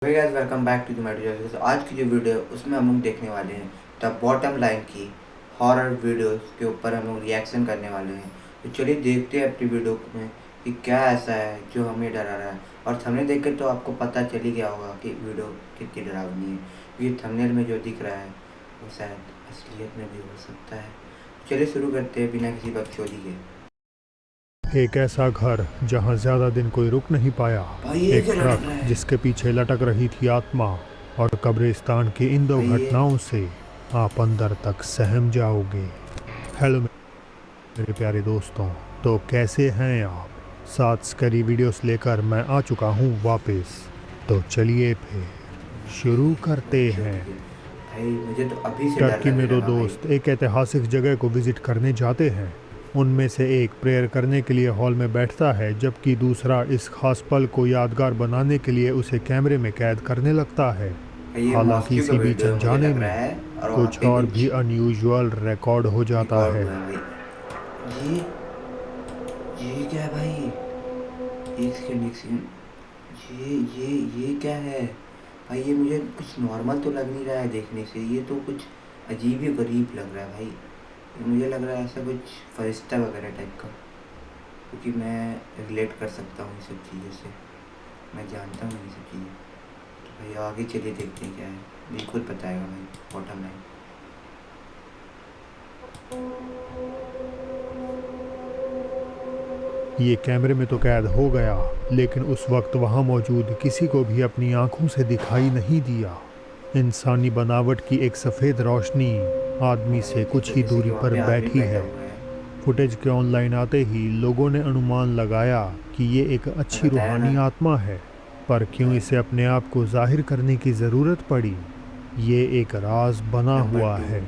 Hey guys, welcome back to the my video. तो आज की जो वीडियो है उसमें हम लोग देखने वाले हैं द बॉटम लाइन की हॉरर वीडियोस के ऊपर हम लोग रिएक्शन करने वाले हैं। तो चलिए देखते हैं अपनी वीडियो में कि क्या ऐसा है जो हमें डरा रहा है। और थंबनेल देख के तो आपको पता चल ही गया होगा कि वीडियो कितनी डरावनी है, क्योंकि थंबनेल में जो दिख रहा है वो शायद असलियत में भी हो सकता है। चलिए शुरू करते हैं बिना किसी बकचोदी के। एक ऐसा घर जहां ज्यादा दिन कोई रुक नहीं पाया। भाई ये एक क्या लटक ट्रक रहा है? जिसके पीछे लटक रही थी आत्मा, और कब्रिस्तान की इन दो भाई ये घटनाओं से आप अंदर तक सहम जाओगे। हेलो मेरे प्यारे दोस्तों, तो कैसे हैं आप? 7 स्कैरी वीडियोस लेकर मैं आ चुका हूं वापस। तो चलिए फिर शुरू करते ओके हैं। ओके। भाई मुझे तो अभी से डर टर्की में लगने दो लगा भाई। दोस्त एक ऐतिहासिक जगह को विजिट करने जाते हैं। उनमें से एक प्रेयर करने के लिए हॉल में बैठता है, जबकि दूसरा इस खास पल को यादगार बनाने के लिए उसे कैमरे में कैद करने लगता है। ये हालांकि मॉस्क्यू का इसी बीच वीडियो है मुझे अनजाने लग रहा में है, और वहाँ कुछ पे और कुछ भी अनयूजुअल रिकॉर्ड हो जाता रिकॉर्ड है। हुआ है भाई। ये क्या है भाई? एक सेकंड एक सेकंड। ये क्या है भाई? ये मुझे कुछ नॉर्मल तो लग नहीं रहा है देखने से, ये तो कुछ अजीब ही गरीब लग रहा है भाई। ये मुझे लग रहा है ऐसा कुछ फरिश्ता वगैरह टाइप का, क्योंकि मैं रिलेट कर सकता हूँ इन सब चीज़ों से, मैं जानता हूँ इन सब चीज़ें। तो भाई आगे चलिए देखते हैं क्या है, ये खुद बताएगा भाई बॉटम लाइन। ये कैमरे में तो कैद हो गया, लेकिन उस वक्त वहां मौजूद किसी को भी अपनी आंखों से दिखाई नहीं दिया। इंसानी बनावट की एक सफ़ेद रोशनी आदमी से कुछ ही जैसे कि दूरी वहाँ पर पे आदमी बैठी बैठा है। हुआ है। फुटेज के ऑनलाइन आते ही लोगों ने अनुमान लगाया कि ये एक मैं अच्छी बताया ना। रूहानी आत्मा है, पर क्यों बताया इसे अपने आप को जाहिर करने की ज़रूरत पड़ी, ये एक राज बना नंबर हुआ 2। है।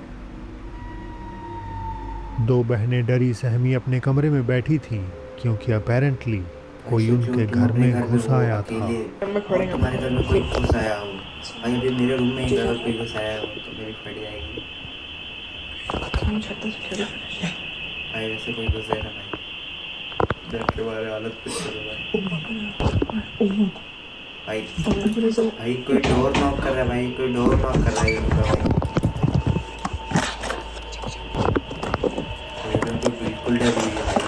दो बहनें डरी सहमी अपने कमरे में बैठी थीं, क्योंकि अपेरेंटली भाई कोई सोचो उनके तुम घर अपने में घर में घुस हो आया था। अकेले, और तुम्हारे घर में कोई घुस आया हो। भाई अभी मेरे रूम में ही अगर कोई घुस आया हो तो मेरी फट जाएगी। भाई वैसे कोई घुस जाए ना भाई, डर के मारे हालत कुछ हो जाए भाई। भाई कोई डोर नॉक कर रहा है भाई, कोई डोर नॉक कर रहा है ये रूम का भाई। एकदम तो बिल्कुल डरी हुई है भाई।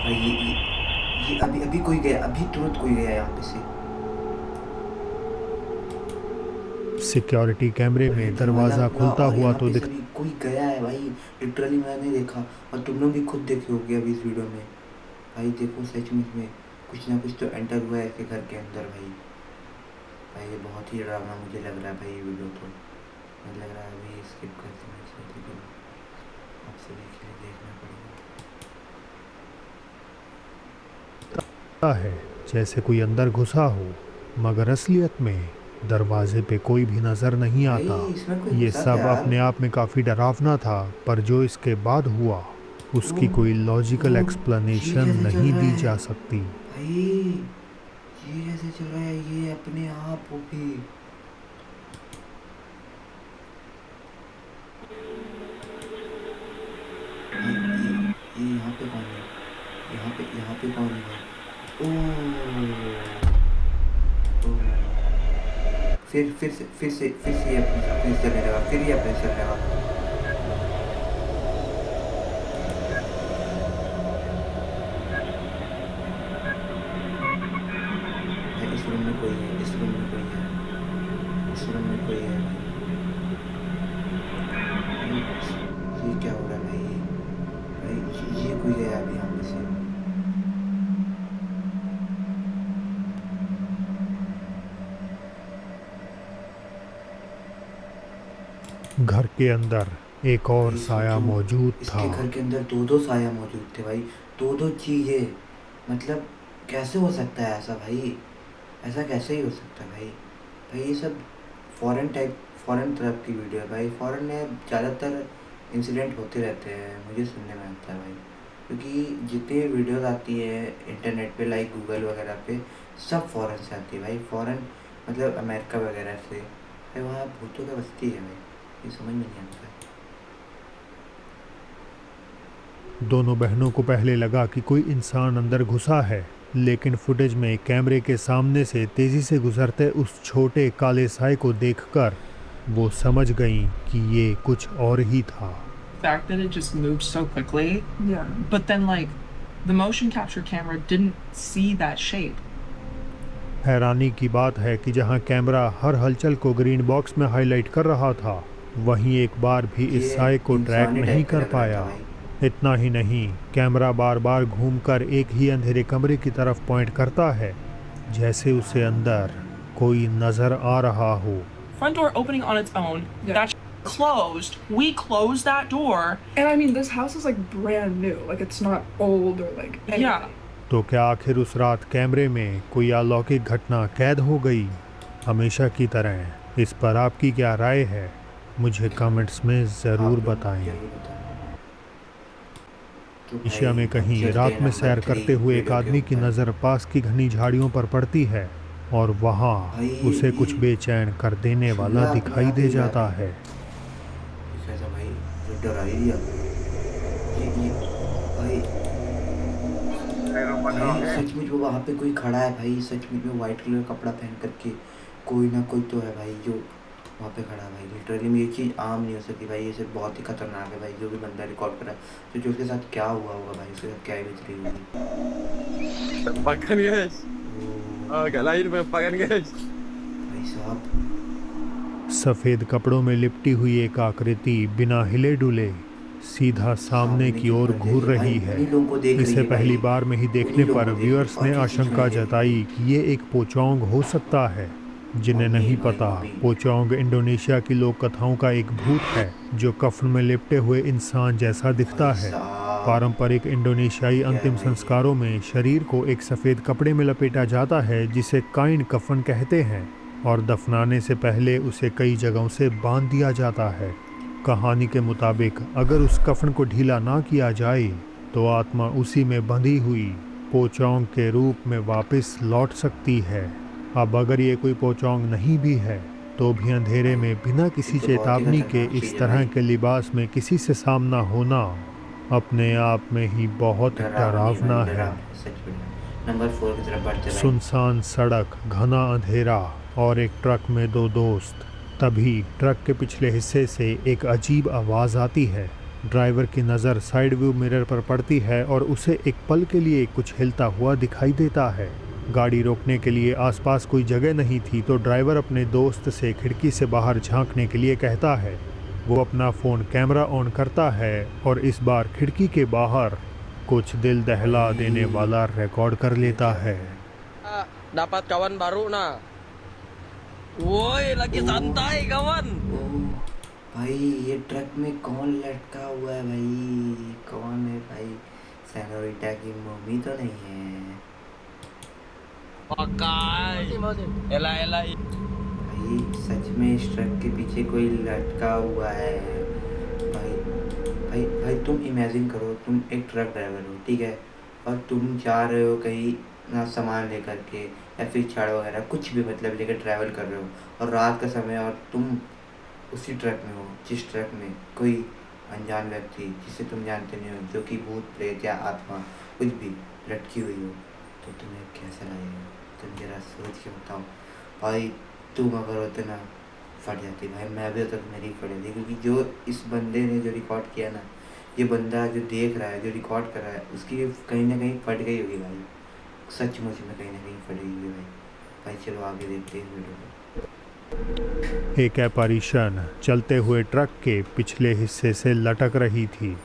भाई ये अभी अभी कोई गया, अभी तुरंत कोई गया यहाँ पे से। सिक्योरिटी कैमरे भाई में दरवाज़ा दरवाज़ा खुला खुलता और हुआ यहाँ तो पे से भी कोई गया है भाई। लिटरली मैंने देखा, और तुम लोग भी खुद देखे होगे अभी इस वीडियो में। भाई देखो सच में इसमें कुछ ना कुछ तो एंटर हुआ है इसके घर के अंदर भाई। भाई ये बहुत ही डरावना मुझे लग रहा है भाई ये वीडियो तो। मुझे लग रहा है अभी स्किप कर देना चाहिए, लेकिन अब सभी के लिए देखना है जैसे कोई अंदर घुसा हो, मगर असलियत में दरवाजे पे कोई भी नज़र नहीं पड़ेगा। भाई आता। इसमें कोई ये घुसा था सब यार। अपने आप में काफ़ी डरावना था, पर जो इसके बाद हुआ उसकी ओह कोई लॉजिकल ओह, ये एक्सप्लेनेशन कैसे चल नहीं रहा दी है जा सकती। भाई? ये कैसे चल रहा है ये अपने आप वो भी? ये यहाँ पे कौन है? यहाँ पे कौन है भाई? ओह ओह। फिर से ये अपने चलने लगा, फिर ये अपने चलने लगा। भाई इस रूम में कोई है, इस रूम में कोई है, इस रूम में कोई है भाई। ये क्या हो रहा है भाई? भाई ये कोई गया अभी यहाँ पे से। घर के अंदर एक और भाई साया सोचो मौजूद था। इसके घर के अंदर दो दो साया मौजूद थे भाई। दो दो चीज़ें, मतलब कैसे हो सकता है ऐसा भाई? ऐसा कैसे ही हो सकता है भाई? भाई ये सब फॉरेन टाइप, फॉरेन तरफ की वीडियो है भाई। फॉरेन में ज़्यादातर इंसिडेंट होते रहते हैं, मुझे सुनने में आता है भाई। क्योंकि जितनी वीडियोस आती है इंटरनेट पे, लाइक गूगल वगैरह पे, सब फॉरेन से आती है भाई। फॉरेन मतलब अमेरिका वगैरह से भाई वहाँ भूतों का बस्ती है भाई, ये समझ में नहीं आता है। दोनों बहनों को पहले लगा कि कोई इंसान अंदर घुसा है, लेकिन फुटेज में कैमरे के सामने से तेजी से गुजरते उस छोटे काले साए को देखकर वो समझ गईं कि ये कुछ और ही था। fact that it just moved so quickly. Yeah. But then, like, the motion capture camera didn't see that shape. हैरानी की बात है कि जहां कैमरा हर हलचल को ग्रीन बॉक्स में हाईलाइट कर रहा था, वहीं एक बार भी इस ये साए को ट्रैक इंसानी नहीं टाइप का कर लग रहा पाया। था भाई। इतना ही नहीं, कैमरा बार बार घूमकर एक ही अंधेरे कमरे की तरफ पॉइंट करता है, जैसे उसे अंदर कोई नजर आ रहा हो। Front door opening on its own. Yeah. That's closed. We closed that door. And I mean, this house is like brand new. Like it's not old or like. Yeah. anything. तो क्या आखिर उस रात कैमरे में कोई अलौकिक घटना कैद हो गई हमेशा की तरह? इस पर आपकी क्या राय है? मुझे कमेंट्स में ज़रूर आप लोग बताएं। जरूर बताएं। तो एशिया भाई में कहीं चलते रात हैं में नंबर सैर 3 करते हुए एक वीडियो के आदमी की ऊपर। नज़र पास की घनी झाड़ियों पर पड़ती है और वहाँ भाई, उसे कुछ ये बेचैन कर देने वाला चूल्हा दिखाई अपने दे आप ही जाता आ है। कैसा भाई, जो डरा ही दिया। ये भाई सचमुच वो वहाँ पे कोई खड़ा है भाई, सचमुच में वाइट कलर का कपड़ा पहन करके कोई ना कोई तो है भाई जो वहाँ पे खड़ा है भाई। लिटरली में ये चीज़ आम नहीं हो सकती भाई, ये सिर्फ बहुत ही खतरनाक है भाई। जो भी बंदा रिकॉर्ड कर रहा है, तो जो उसके साथ क्या हुआ होगा भाई, उसके साथ क्या ही बीत रही होगी। Tempakan guys. ओ, Agak lain tempakan guys. भाई साहब, सफ़ेद कपड़ों में लिपटी हुई एक आकृति बिना हिले डुले सीधा सामने की ओर घूर रही है। उन्हीं लोगों को देख रही इसे है पहली भाई। बार में ही देखने उन्हीं लोगों पर को देख रही है, व्यूअर्स ने और किसी आशंका को नहीं जताई कि ये एक पोचोंग हो सकता है। जिन्हें मम्मी नहीं भाई, पता, मम्मी। पोचोंग इंडोनेशिया की लोक कथाओं का एक भूत है जो कफन में लिपटे हुए इंसान जैसा दिखता भाई है। साहब, पारंपरिक इंडोनेशियाई अंतिम भाई। संस्कारों में शरीर को एक सफ़ेद कपड़े में लपेटा जाता है जिसे काइन कफन कहते हैं, और दफनाने से पहले उसे कई जगहों से बांध दिया जाता है। कहानी के मुताबिक अगर उस कफन को ढीला ना किया जाए तो आत्मा उसी में बंधी हुई पोचोंग के रूप में वापस लौट सकती है। अब अगर ये कोई पोचोंग नहीं भी है तो भी अंधेरे में बिना किसी ये तो बहुत ही चेतावनी के खतरनाक इस चीज़ है तरह भाई। के लिबास में किसी से सामना होना अपने आप में ही बहुत डरावना है। सच में। नंबर 4 की तरफ बढ़ते भाई। सुनसान सड़क, घना अंधेरा और एक ट्रक में दो दोस्त। तभी ट्रक के पिछले हिस्से से एक अजीब आवाज़ आती है। ड्राइवर की नज़र साइड व्यू मिरर पर पड़ती है और उसे एक पल के लिए कुछ हिलता हुआ दिखाई देता है। गाड़ी रोकने के लिए आसपास कोई जगह नहीं थी तो ड्राइवर अपने दोस्त से खिड़की से बाहर झांकने के लिए कहता है। वो अपना फ़ोन कैमरा ऑन करता है और इस बार खिड़की के बाहर कुछ दिल दहला देने वाला रिकॉर्ड कर लेता है। Ah, dapat kawan baru nah. Woi, lagi santai kawan. ओ, भाई ये ट्रक में कौन लटका हुआ है भाई? कौन है भाई? सेनोरिटा की मम्मी तो नहीं है Pakai. Elah. भाई? सच में इस ट्रक के पीछे कोई लटका हुआ है भाई। भाई भाई तुम इमेजिन करो, तुम एक ट्रक ड्राइवर हो, ठीक है, और तुम जा रहे हो कहीं ना सामान लेकर के या फिर छड़ वगैरह कुछ भी मतलब लेकर ट्रैवल कर रहे हो, और रात का समय और तुम उसी ट्रक में हो जिस ट्रक में कोई अनजान व्यक्ति जिसे तुम जानते नहीं हो, जो कि भूत प्रेत या आत्मा कुछ भी लटकी हुई हो, तो तुम्हें कैसा लगेगा? तुम जरा सोच के बताओ भाई। तुम अगर होते ना फट जाती भाई, मैं भी होता तो मेरी फट जाती, क्योंकि जो इस बंदे ने जो रिकॉर्ड किया ना, ये बंदा जो देख रहा है, जो रिकॉर्ड कर रहा है, उसकी कहीं ना कहीं फट गई होगी भाई। सचमुच में कहीं ना कहीं फट गई होगी भाई। भाई चलो आगे देखते हैं वीडियो को। एक एपारिशन चलते हुए ट्रक के पिछले हिस्से से लटक रही थी।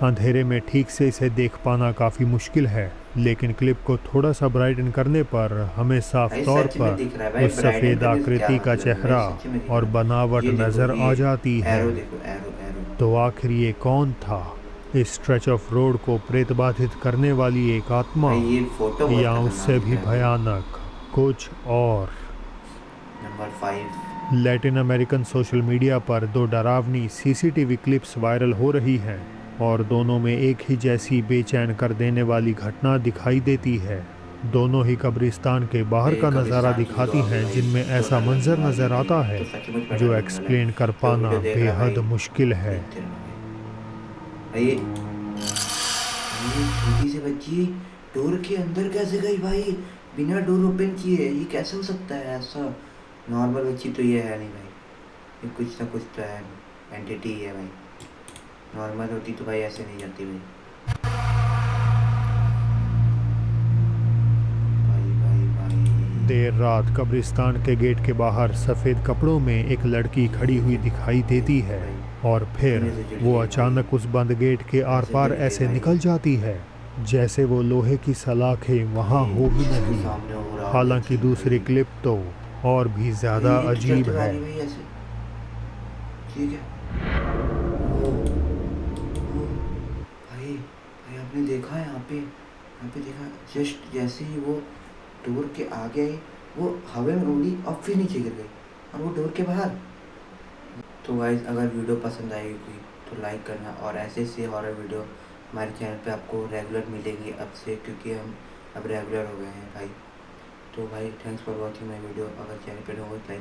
अंधेरे में ठीक से इसे देख पाना काफ़ी मुश्किल है, लेकिन क्लिप को थोड़ा सा ब्राइटन करने पर हमें साफ भाई तौर सच में दिख रहा है पर भाई, उस ब्राइटन सफ़ेद करने से क्या आकृति का मतलब है भाई? चेहरा सच में दिख और रहा है। बनावट ये देखो, नज़र आ ये जाती है। एरो देखो, एरो। तो आखिर ये कौन था? इस स्ट्रेच ऑफ रोड को प्रेत बाधित करने वाली एक आत्मा, भाई ये फोटो बहुत या खतरनाक उससे भी दिख रहा है। भयानक कुछ और? Number 5। Latin American social media पर दो डरावनी सीसीटीवी क्लिप्स वायरल हो रही हैं और दोनों में एक ही जैसी बेचैन कर देने वाली घटना दिखाई देती है। दोनों ही कब्रिस्तान के बाहर ये का नज़ारा कब्रिस्तान की दिखाती वीडियो आ गई हैं भाई, जिनमें जो ऐसा लग मंजर रही आ नज़र गई आता भाई, है तो सचमुच बड़ा जो लगने वाला है। एक्सप्लेन कर जो पाना वीडियो देख रहा है बेहद भाई, मुश्किल है। देखते रहना भाई। ये छोटी सी बच्ची डोर के अंदर कैसे गई भाई, बिना डोर ओपन किए? ये कैसे हो सकता है ऐसा? नॉर्मल बच्ची तो ये है नहीं भाई, ये कुछ ना कुछ तो है, एंटिटी है भाई। नॉर्मल होती तो भाई ऐसे नहीं जाती भाई। भाई भाई भाई देर रात कब्रिस्तान के गेट के बाहर सफ़ेद कपड़ों में एक लड़की खड़ी हुई दिखाई देती है और फिर सोने से जुड़ी वो है अचानक उस बंद गेट के आर ऐसे पार जुड़ी है ऐसे भाई। निकल जाती है जैसे वो लोहे की सलाखें वहाँ भाई, हो ही इसके नहीं। सामने हो रहा हालांकि देखिए दूसरी भाई। क्लिप तो और भी ज़्यादा भाई, ये तो अजीब चलते है। वाली भाई ऐसे, ठीक है। ओ, ओ, भाई भाई आपने देखा है यहाँ पे देखा, जस्ट जैसे ही वो डोर के आगे आई, वो हवा में उड़ी और फिर नीचे गिर गई, और वो डोर के बाहर। तो गाइस, अगर वीडियो पसंद आएगी तो लाइक करना, और ऐसे से हॉरर वीडियो हमारे चैनल पे आपको रेगुलर मिलेंगी अब से, क्योंकि हम अब रेगुलर हो गए हैं भाई। तो भाई thanks for watching my video. अगर चैनल पे हो तो लाइक